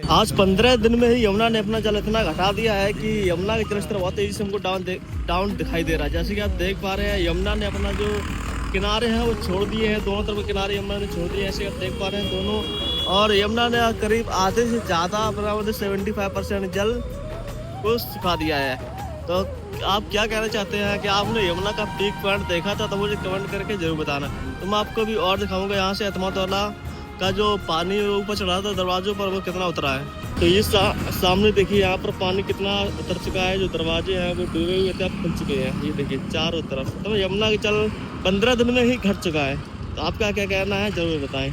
आज 15 दिन में ही यमुना ने अपना जल इतना घटा दिया है कि यमुना का जलस्तर बहुत तेजी से हमको डाउन दिखाई दे रहा है। जैसे कि आप देख पा रहे हैं, यमुना ने अपना जो किनारे हैं वो छोड़ दिए हैं, दोनों तरफ किनारे यमुना ने छोड़ दिए हैं, ऐसे आप देख पा रहे हैं दोनों। और यमुना ने करीब आधे से ज़्यादा अपना 75% जल को सुखा दिया है। तो आप क्या कहना चाहते हैं कि आपने यमुना का पीक पॉइंट देखा था? तो मुझे कमेंट करके जरूर बताना। तो मैं आपको भी और दिखाऊंगा यहाँ से एतमातौला का जो पानी ऊपर चढ़ा था दरवाजों पर, वो कितना उतरा है। तो ये सामने देखिए, यहाँ पर पानी कितना उतर चुका है। जो दरवाजे हैं वो डूबे हुए थे, अब खुल चुके हैं। ये देखिए चारों तरफ। तो यमुना का जल 15 दिन में ही घट चुका है। तो आपका क्या कहना है, जरूर बताएं।